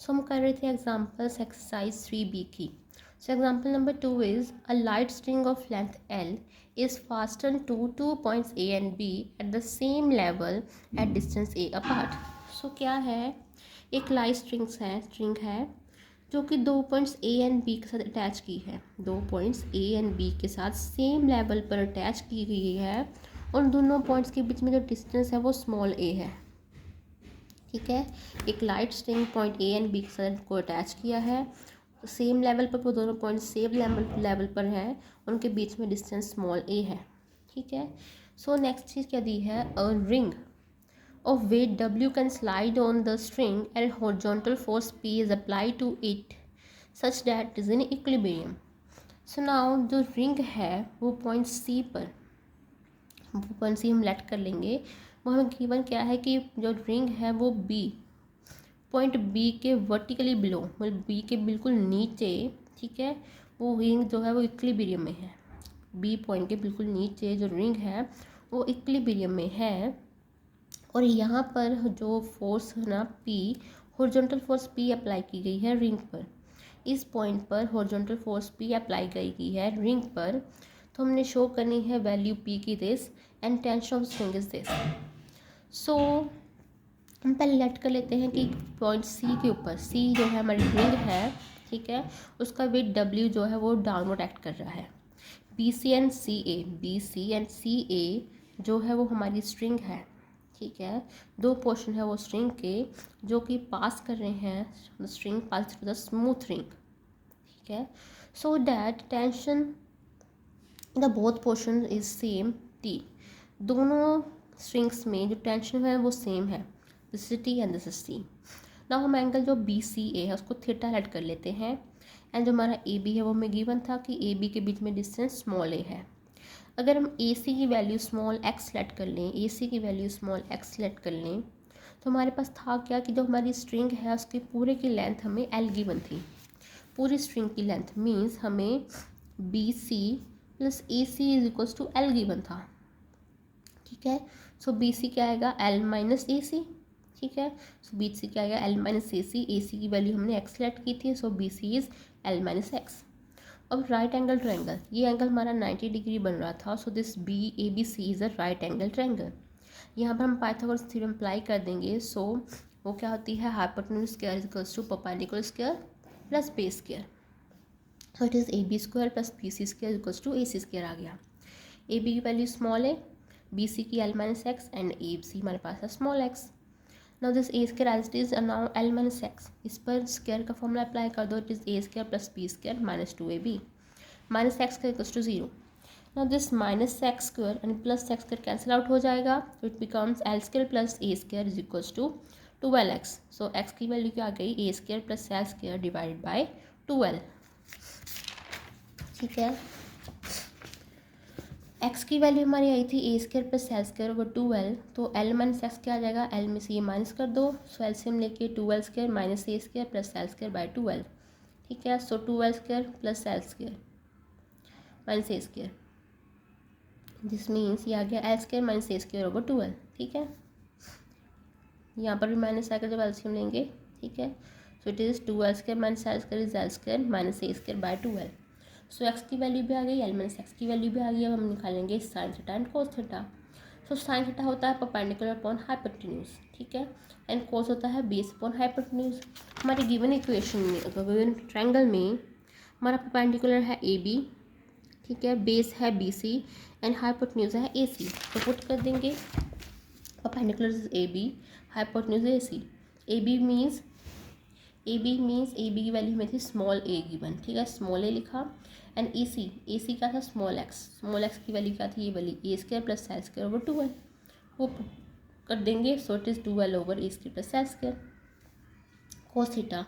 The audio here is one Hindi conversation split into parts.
सो हम कर रहे थे एग्जाम्पल्स एक्सरसाइज 3B की. So example number 2 is a light string of length L is fastened to 2 points A and B at the same level at distance A apart. सो क्या है, एक लाइट स्ट्रिंग है जो कि 2 पॉइंट्स ए एंड बी के साथ अटैच की है. 2 पॉइंट्स ए एंड बी के साथ सेम लेवल पर अटैच की गई है और दोनों पॉइंट्स के बीच में जो डिस्टेंस है वो स्मॉल ए है. ठीक है, एक light string point A and B के साथ को अटैच किया है, सेम लेवल पर वो दोनों पॉइंट सेम लेवल पर है, उनके बीच में डिस्टेंस स्मॉल ए है. ठीक है, सो नेक्स्ट चीज़ क्या दी है, a ring of weight W can slide on the string and horizontal force P is applied to it such that it is in equilibrium. So now जो रिंग है वो पॉइंट C हम लेट कर लेंगे. वो हमें गिवन क्या है कि जो रिंग है वो पॉइंट B के वर्टिकली बिलो, मतलब B के बिल्कुल नीचे. ठीक है, वो रिंग जो है वो इक्विलिब्रियम में है. B पॉइंट के बिल्कुल नीचे जो रिंग है वो इक्विलिब्रियम में है और यहाँ पर जो फोर्स है ना P, horizontal force P apply की गई है रिंग पर. इस पॉइंट पर हॉरिजॉन्टल फोर्स P अप्लाई गई है रिंग पर. तो हमने शो करनी है वैल्यू P की this and tension of string is this. So हम पहले लेट कर लेते हैं कि पॉइंट C के ऊपर, C जो है हमारी रिंग है, ठीक है, उसका वेट W जो है वो डाउनवर्ड एक्ट कर रहा है. BC एंड CA जो है वो हमारी स्ट्रिंग है. ठीक है, दो पोर्शन है वो स्ट्रिंग के जो कि पास कर रहे हैं, string pass through the smooth ring. ठीक है, so that tension the both portion is same T. दोनों स्ट्रिंग्स में जो टेंशन है वो सेम है. This is T and this is C. Now हम एंगल जो BCA है उसको थीटा लेट कर लेते हैं एंड जो हमारा AB है वो हमें गिवन था कि AB के बीच में डिस्टेंस स्मॉल a है. अगर हम AC की वैल्यू स्मॉल x सेलेक्ट कर लें, AC की वैल्यू स्मॉल x सेलेक्ट कर लें, तो हमारे पास था क्या कि जो हमारी स्ट्रिंग है उसकी पूरे की लेंथ हमें L गिवन थी. पूरी स्ट्रिंग की लेंथ मीन्स हमें BC plus AC is equals to L given था. ठीक है, सो BC क्या आएगा, L माइनस AC. ठीक है, सो BC क्या आएगा, L माइनस AC की वैल्यू हमने x सेलेक्ट की थी, सो BC is L minus x. अब राइट एंगल ट्रायंगल, ये एंगल हमारा 90 डिग्री बन रहा था, so this BABC is a right angle triangle. यहाँ पर हम पाइथागोरस थ्योरम अप्लाई कर देंगे. सो वो क्या होती है, hypotenuse square is equals to perpendicular square plus base square. So it is AB square plus BC square equals to AC square आ गया. AB की वैल्यू स्मॉल है, BC की L minus X and AC हमारे पास है small x. Now this A square as it is now L minus X, इस पर स्क्वायर का फॉर्मूला अप्लाई कर दो. It is A square plus B square minus 2AB minus X square equals to 0. Now this minus X square and plus X square cancel out हो जाएगा, तो it becomes L square plus A square is equals to 12x. So x की वैल्यू क्या आ गई, A square plus L square divided by 12. ठीक है, x की वैल्यू हमारी आई थी A square plus L square over 12, तो L माइनस एक्स क्या आ जाएगा, L में से ये माइनस कर दो, सो एलसीएम लेके 12 square minus A square plus L square by 12. ठीक है, सो 12 square plus L square minus A square, this means ये आ गया L square minus A square over 12. ठीक है, यहाँ पर भी माइनस आकर जब एलसीएम लेंगे. ठीक है, so it is 2L square minus L square is L square minus A square by 2L. So x की वैल्यू भी आ गई, L माइनस एक्स की वैल्यू भी आ गई. अब हम निकालेंगे sine theta and cos theta. So sine theta होता है परपेंडिकुलर अपॉन हाइपोटेन्यूज. ठीक है, एंड कोस होता है बेस अपॉन हाइपोटेन्यूज. हमारे गिवन इक्वेशन में, गिवन ट्रायंगल में हमारा परपेंडिकुलर है AB. ठीक है, बेस है BC एंड हाइपोटेन्यूज है AC. तो पुट कर देंगे perpendicular is AB, hypotenuse AC. AB means AB की वैल्यू में थी स्मॉल a गिवन. ठीक है, स्मॉल a लिखा एंड AC क्या था, स्मॉल x की वैल्यू क्या थी, ये वाली A square plus L square over 12. वो कर देंगे, so it is 12 over A square plus L square. Cos theta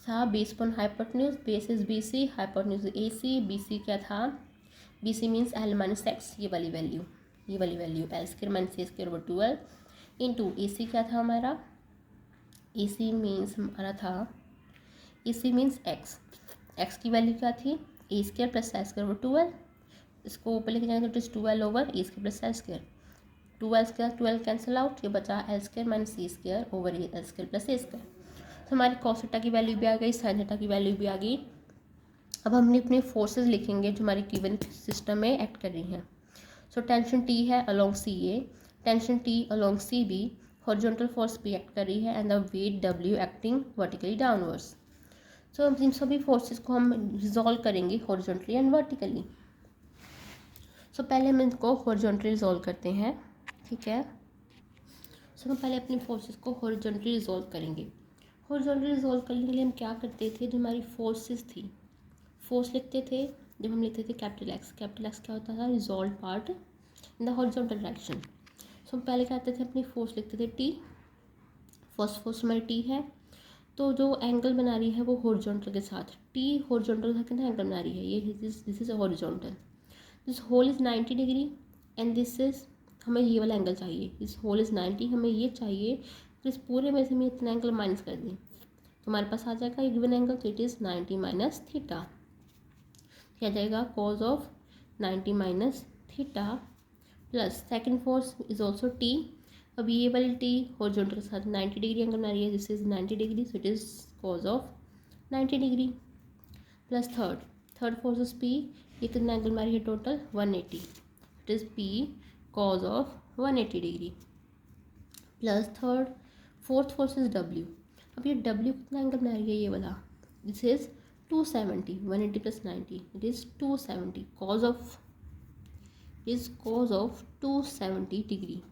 था base upon hypotenuse, base is BC, hypotenuse AC. BC क्या था, BC means L minus X, ये वाली value L square minus A square over 12 into AC क्या था हमारा, AC मीन्स हमारा था, AC मीन्स x की वैल्यू क्या थी, A square plus L square over 12. इसको ऊपर लेके जाएंगे तो it is 12 over A square plus L square. 12 square 12 cancel out, ये बचा L square minus C square over L square plus A square. हमारी कॉस थीटा की वैल्यू भी आ गई, साइन थीटा की वैल्यू भी आ गई। अब हमने अपने फोर्सेस लिखेंगे जो हमारी गिवन सिस्टम में एक्ट कर रही हैं। सो टेंशन टी है along C A, tension T along C B, horizontal force B act कर रही है and the weight W acting vertically downwards. So इन सभी फोर्सेस को हम रिजॉल्व करेंगे हॉरिजॉन्टली एंड वर्टिकली। सो पहले हम इनको हॉरिजॉन्टली रिजॉल्व करते हैं, ठीक है। सो हम पहले अपनी फोर्सेस को हॉरिजॉन्टली रिजॉल्व करेंगे। हॉरिजॉन्टली रिजॉल्व करने के लिए हम क्या करते थे, जो हमारी फोर्सेस थी, फोर्स लिखते थे। जब हम लिखते थे कैपिटल एक्स क्या होता था, resolve part in the horizontal direction. So हम पहले क्या करते थे, अपनी फोर्स लिखते थे टी, फर्स्ट फोर्स हमारी टी है, तो जो एंगल बना रही है वो हॉरिजॉन्टल के साथ, टी हॉरिजॉन्टल के साथ एंगल बना रही है, ये this is horizontal, this whole is 90 degree and this is, हमें ये वाला एंगल चाहिए, दिस होल इज़ 90, हमें ये चाहिए, तो इस पूरे में से हमें इतना एंगल माइनस कर दें तो हमारे पास आ जाएगा ये गिवन एंगल, तो इट इज़ 90 माइनस थीटा, क्या जाएगा cause of 90 minus theta plus second force is also T. अब ये वाली टी हॉरिजॉन्टल के साथ 90 डिग्री एंगल बना रही है, this is 90 degree, so it is cause of 90 degree plus third force is P, ये कितना एंगल बना रही है total 180, it is P cause of 180 degree plus fourth force is W. अब ये डब्ल्यू कितना एंगल बना रही है, ये वाला, this is 270, 180 plus 90 it is 270 cause of 270 degree.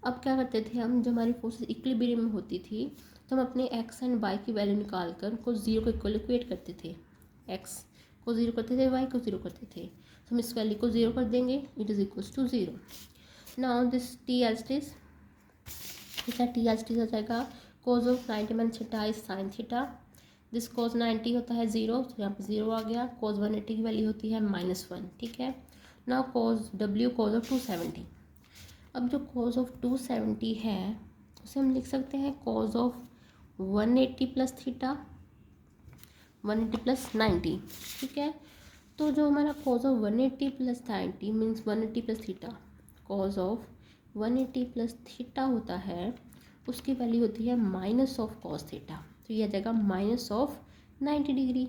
अब क्या करते थे हम, जब हमारी फोर्सेस इक्विलिब्रियम में होती थी तो हम अपने एक्स एंड वाई की वैल्यू निकाल कर उनको जीरो को इक्वल इक्वेट करते थे, एक्स को जीरो करते थे, वाई को जीरो करते थे, तो हम इस वैल्यू को जीरो कर देंगे, it is equals to zero. Now this T as it is, ठीक है, टी एज इट इज आ जाएगा cos of 90 minus theta is sine theta, this cos 90 होता है जीरो, तो यहाँ पे जीरो आ गया, कोज 180 की वैल्यू होती है -1, ठीक है। Now cos W cos of 270, अब जो कोज ऑफ 270 है उसे हम लिख सकते हैं cos of 180 plus theta, 180 plus 90, ठीक है। तो जो हमारा cos of 180 plus 90 means 180 plus theta, cos of 180 plus theta होता है, उसकी वैल्यू होती है माइनस ऑफ कॉस थीटा, तो ये आ जाएगा माइनस ऑफ 90 डिग्री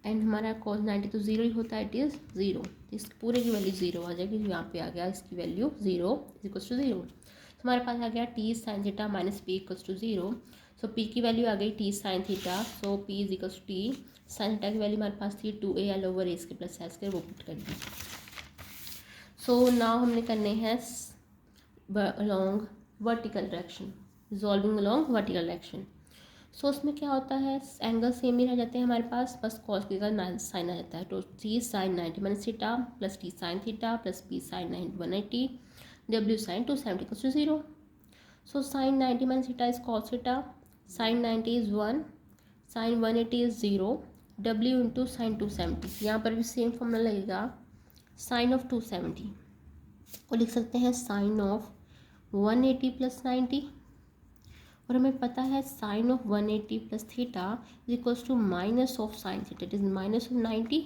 एंड हमारा कॉस 90 तो जीरो ही होता है, इट इज़ ज़ीरो, इस पूरे की वैल्यू ज़ीरो आ जाएगी, यहाँ पे आ गया इसकी value zero is equals to zero. तो हमारे पास आ गया T sine theta minus P equals to zero, so P की वैल्यू आ गई T sine theta, so P is equals to T sine theta की वैल्यू हमारे पास थी 2a over A square plus L square, वो पुट कर दी। सो नाउ हमने करने हैं along vertical direction, resolving along vertical direction. So उसमें क्या होता है, एंगल सेम ही रह जाते हैं हमारे पास, बस कॉस की जगह साइन आ जाता है, तो T sine 90 minus theta plus T sine theta plus P sine 180 W sine 270 equals to zero. So sine 90 minus theta is cos theta, sine 90 is 1, sine 180 is 0, W into sine 270, यहाँ पर भी सेम फॉर्मूला लगेगा, साइन ऑफ 270 को लिख सकते हैं साइन ऑफ 180 प्लस 90, और हमें पता है sine of 180 plus theta is equals to minus of sine theta, it is minus of 90,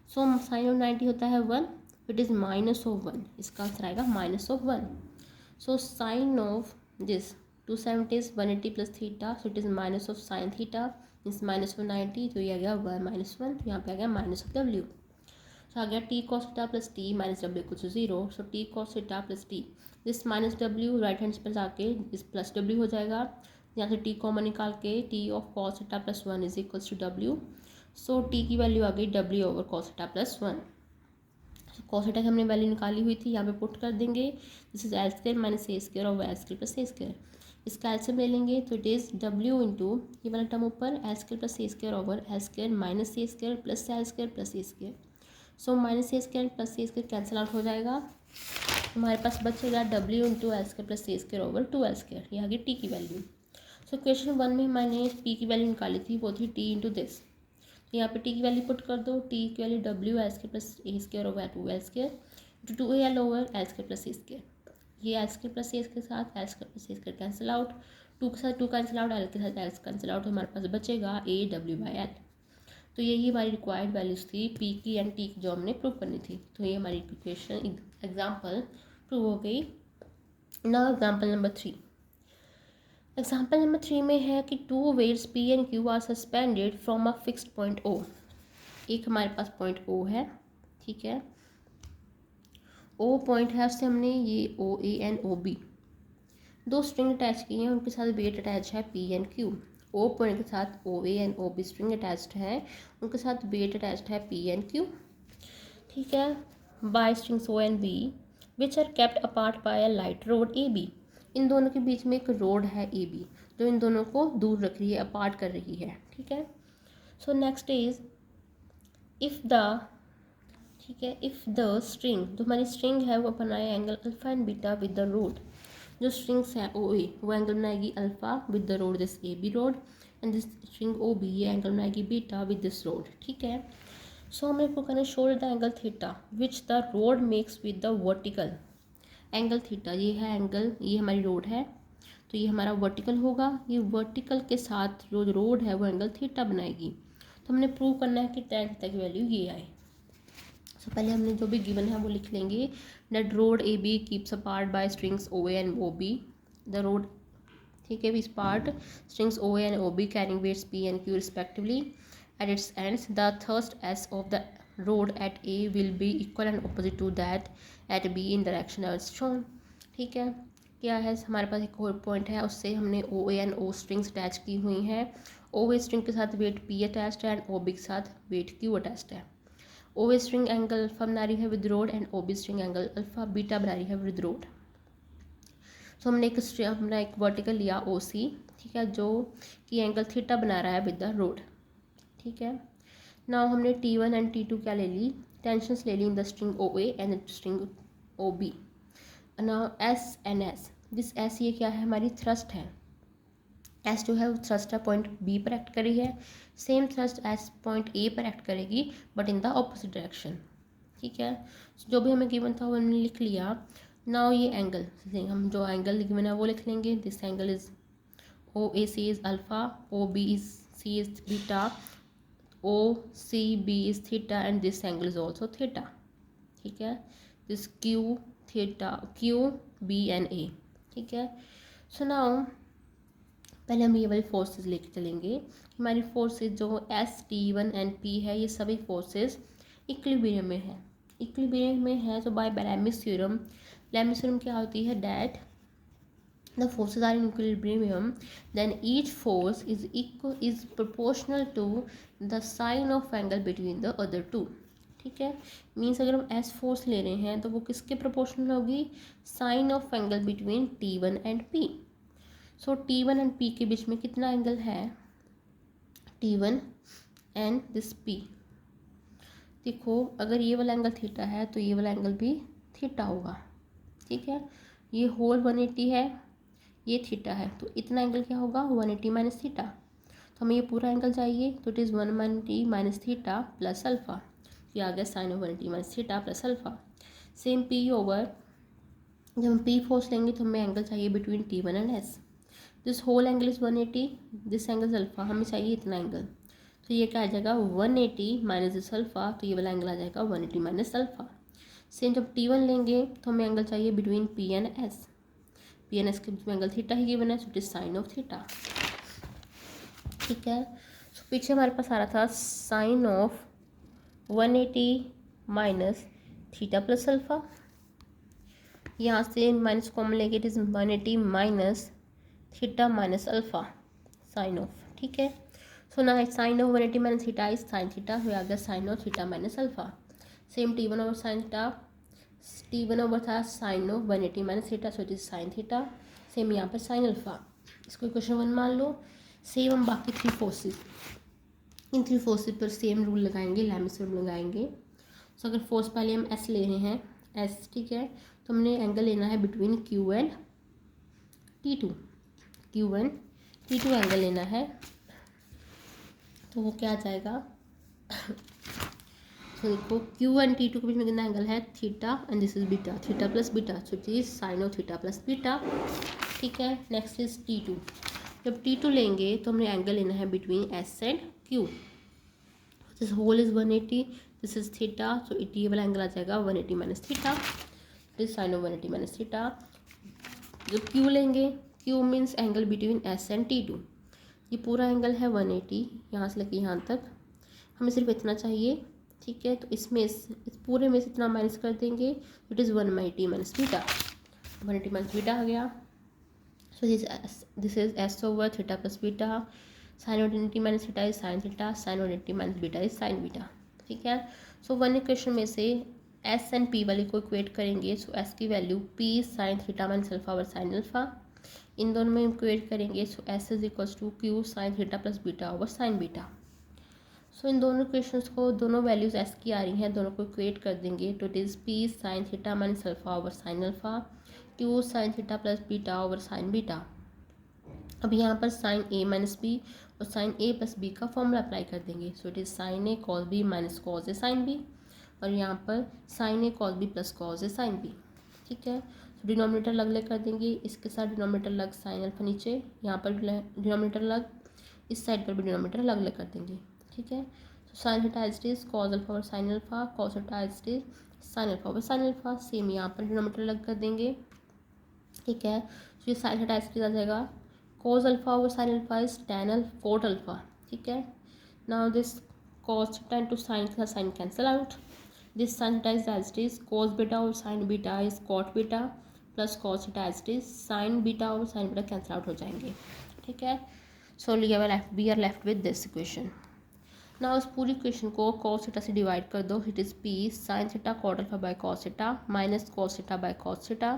so sine of 90 होता है 1, इट इज़ माइनस ऑफ 1, इसका आंसर आएगा minus of 1। So sine of this 270 is 180 plus theta, so it is minus of sine theta means minus of 90, तो ये आ गया 1 माइनस 1, तो यहाँ पे आ गया माइनस ऑफ डब्ल्यू। सो आ गया T cos theta plus T minus W equals to zero, so T cos theta plus T, this minus W right hand पर जाके इस प्लस डब्ल्यू हो जाएगा, यहाँ से टी कॉमन निकाल के T of cos theta plus 1 is equals to W, so T की वैल्यू आ गई W over cos theta plus 1। Cos theta की हमने वैल्यू निकाली हुई थी, यहाँ पे पुट कर देंगे, this is L square minus A square और L square plus A square, इसका एल्सियम ले लेंगे तो इट इज़ डब्ल्यू इंटू ये वाला टर्म ऊपर L square plus A square over L square minus A square plus L square plus A square, so minus A square plus A square cancel out हो जाएगा, हमारे पास बचेगा W into L square plus A square over 2 L square, ये आ गई टी की वैल्यू। सो क्वेश्चन 1 में मैंने पी की वैल्यू निकाली थी, वो थी टी इंटू दिस, तो यहाँ पे टी की वैल्यू पुट कर दो, टी की value W L square plus A square over 2 L square into 2 L over L square plus A square, ये एल स्क्वायर प्लस ए के साथ L square plus A square cancel out, 2 के साथ 2 कैंसिल आउट, एल के साथ एल कैंसिल आउट, हमारे पास बचेगा ए डब्ल्यू बाई एल। तो यही हमारी रिक्वायर्ड वैल्यूज़ थी पी की एंड टी की जो हमने प्रूव करनी थी, तो ये हमारी इक्वेशन एग्जाम्पल प्रूव हो गई। Now example number 3, example number 3 में है कि two weights P and Q are suspended from a fixed point O. एक हमारे पास पॉइंट ओ है, ठीक है, ओ पॉइंट है, उससे हमने ये O A and O B दो स्ट्रिंग अटैच की हैं, उनके साथ वेट अटैच है P and Q. O point के साथ O A and O B string attached है, उनके साथ वेट अटैच्ड है पी एंड क्यू, ठीक है, by strings O and B which are kept apart by a light rod A B. इन दोनों के बीच में एक रोड है ए बी जो इन दोनों को दूर रख रही है, अपार्ट कर रही है, ठीक है। So next is if the, ठीक है, इफ़ द स्ट्रिंग, जो हमारी स्ट्रिंग है वो बनाए angle alpha and beta with the rod. जो स्ट्रिंग्स है ओ ए वो एंगल बनाएगी alpha with the rod this A B rod, and this string O B ये एंगल बनाएगी बीटा विद दिस रोड, ठीक है। सो हमें प्रूव करना, show the angle theta which the rod makes with the vertical angle theta. ये है एंगल, ये हमारी रोड है, तो ये हमारा वर्टिकल होगा, ये वर्टिकल के साथ जो रोड है वो एंगल थीटा बनाएगी। तो हमने प्रूव करना है कि tan थीटा की वैल्यू ये आए। सो पहले हमने जो भी गिवन है वो लिख लेंगे, that rod A B keeps apart by strings O A and O B, the rod, ठीक है, इस part strings O A and O B carrying weights P and Q respectively at its ends, the thrust S of the rod at A will be equal and opposite to that at B in direction as shown, ठीक है। क्या है, हमारे पास एक और पॉइंट है, उससे हमने O A and O strings attach की हुई हैं, ओ ए स्ट्रिंग के साथ वेट पी अटैच्ड है एंड ओ बी के साथ वेट क्यू अटैच्ड है। O A string angle alpha बना रही है with rod and O B string angle alpha beta बना रही है विद रोड। सो हमने एक वर्टिकल लिया ओ सी, ठीक है, जो कि एंगल थीटा बना रहा है विद द रोड, ठीक है। नाउ हमने T1 एंड T2 क्या ले ली, टेंशंस ले ली in the string O A and string O B. Now S and S, this S ये क्या है, हमारी थ्रस्ट है, एस जो है वो थ्रस्ट है पॉइंट बी पर एक्ट कर रही है, same thrust S point A पर एक्ट करेगी but in the opposite direction, ठीक है। जो भी हमें गिवन था वो हमने लिख लिया। नाउ ये एंगल, हम जो एंगल गिवन है वो लिख लेंगे, this angle is O A C is alpha, O B is C is beta, O C B is theta and this angle is also theta, ठीक है, this Q theta Q B and A, ठीक है। सो नाउ पहले हम ये वाली फोर्सेस लेके चलेंगे। हमारी फोर्सेस जो S T1 एंड P है, ये सभी फोर्सेस इक्विलिब्रियम में है, इक्विलिब्रियम में है। तो by Lami's theorem, Lami's theorem क्या होती है, that the forces are in equilibrium then each force is proportional to the sine of angle between the other two, ठीक है। मीन्स अगर हम S फोर्स ले रहे हैं तो वो किसके प्रोपोर्शनल होगी, sine of angle between T1 and P। So T1 and P के बीच में कितना एंगल है, T1 एंड दिस P। देखो अगर ये वाला एंगल थीटा है तो ये वाला एंगल भी थीटा होगा, ठीक है। ये होल 180 है, ये थीटा है, तो इतना एंगल क्या होगा, 180 माइनस थीटा। तो हमें ये पूरा एंगल चाहिए, तो it is 180 minus theta plus alpha, ये आ गया sine of 180 minus theta plus alpha. Same P over, जब हम P फोर्स लेंगे तो हमें एंगल चाहिए between T1 and S। This whole angle is 180, this angle alpha, हमें चाहिए इतना एंगल, तो ये क्या आ जाएगा 180 माइनस दिस अल्फ़ा, तो ये वाला एंगल आ जाएगा 180 माइनस अल्फ़ा। सेम जब T1 लेंगे तो हमें एंगल चाहिए between P and S, P and S के बीच में एंगल थीटा ही गिवन है, so it is sine of theta, ठीक है। सो पीछे हमारे पास आ रहा था sine of 180 minus theta plus alpha, यहाँ से माइनस कॉमन लेके it is 180 minus theta minus alpha sine of, ठीक है। सो ना sine of 180 minus theta is sine theta, हो आ गया sine of theta minus alpha. Same T1 over sine theta, T1 over था sine of 180 minus theta, so it is sine theta. Same यहाँ पर साइन अल्फ़ा, इसको इक्वेशन 1 मान लो। सेम हम बाकी 3 फोर्सेस, इन 3 फोर्सेस पर सेम रूल लगाएंगे, लैमिस रूल लगाएंगे। सो अगर फोर्स पहले हम S ले रहे हैं, S, ठीक है, तो हमने एंगल लेना है between Q and T2, Q1 T2 angle लेना है, तो वो क्या आ जाएगा तो देखो Q एंड T2 के बीच में कितना एंगल है, theta and this is beta, theta plus beta, so it is sine of theta plus beta, ठीक है। नेक्स्ट इज T2, जब T2 लेंगे तो हमने एंगल लेना है between S and Q, this whole is 180, this is theta, so it ये वाला एंगल आ जाएगा 180 minus theta, this sine of 180 minus theta. जब Q लेंगे, Q Q means angle between S and T2। ये पूरा एंगल है 180, यहाँ से लेके यहाँ तक हमें सिर्फ इतना चाहिए, ठीक है। तो इसमें इस पूरे में से इतना माइनस कर देंगे, it is 180 minus beta, 180 minus beta आ गया। So this is S over theta plus beta, sine 180 minus theta is sine theta, sine 180 minus beta is sine beta, ठीक है। सो वन इक्वेशन में से एस एंड पी वाले को इक्वेट करेंगे। सो एस की value P sine theta minus alpha over sine alpha, इन दोनों में इक्वेट करेंगे। So S is equals to Q sine theta plus beta over sine beta. So इन दोनों इक्वेशंस को, दोनों वैल्यूज एस की आ रही हैं, दोनों को इक्वेट कर देंगे। तो it is P sine theta minus alpha over sine alpha, Q sine theta plus beta over sine beta. अब यहाँ पर साइन ए माइनस बी और साइन ए प्लस बी का फॉर्मूला अप्लाई कर देंगे। So it is sine A cos B minus cos A sine B, और यहाँ पर sine A cos B plus cos A sine B, ठीक है। तो डिनोमिनेटर अलग अलग कर देंगे, इसके साथ डिनोमिनेटर अलग साइन अल्फा नीचे, यहाँ पर डिनोमिनेटर अलग, इस साइड पर भी डिनोमिनेटर अलग अलग कर देंगे, ठीक है। तो sine theta as it is cos alpha और sine alpha, cos theta as it is sine alpha और साइन अल्फा, सेम यहाँ पर डिनोमिनेटर अलग कर देंगे, ठीक है। तो ये sine theta as it is आ जाएगा cos alpha over sin alpha is tan cot alpha, ठीक है। now this cos theta into sin theta, sin cancel out, this sin theta is as it is, cos beta over sin beta is cot beta plus cos theta as it is, sin beta over sin beta cancel out हो जाएंगे, ठीक है। so we are left with this equation। now इस पूरी इक्वेशन को cos theta से डिवाइड कर दो, it is p sin theta cot alpha by cos theta minus cos theta by cos theta,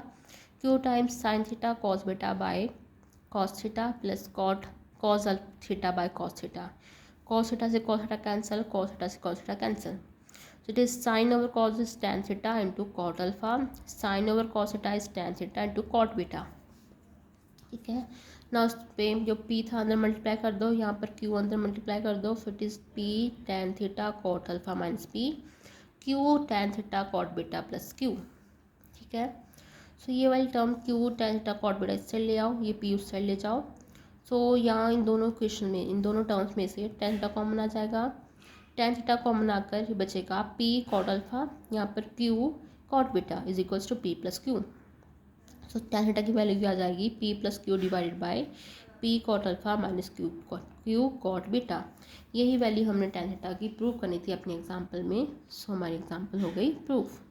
q times sin theta cos beta by cos theta plus cos theta by cos theta, cos theta से cos theta cancel, cos theta से cos theta cancel. So it is sine over cos is tan theta into cot alpha, sine over cos theta is tan theta into cot beta, ठीक है। ना उस पे जो p था अंदर मल्टीप्लाई कर दो, यहाँ पर q अंदर मल्टीप्लाई कर दो। So it is p tan theta cot alpha minus p, q tan theta cot beta plus q, ठीक है। सो ये वाली term Q tan theta cot beta इस साइड ले आओ, ये पी उस साइड ले जाओ। सो यहाँ इन दोनों इक्वेशन में, इन दोनों टर्म्स में से टेन थीटा कॉमन आ जाएगा, टेन थीटा कॉमन आकर ये बचेगा पी कॉट अल्फा, यहाँ पर Q cot beta is equals to P plus Q. So tan theta की वैल्यू भी आ जाएगी P plus Q divided by P cot alpha minus Q cot beta. यही वैल्यू हमने टेन थीटा की प्रूव करनी थी अपने एग्जाम्पल में। सो हमारी एग्जाम्पल हो गई प्रूफ।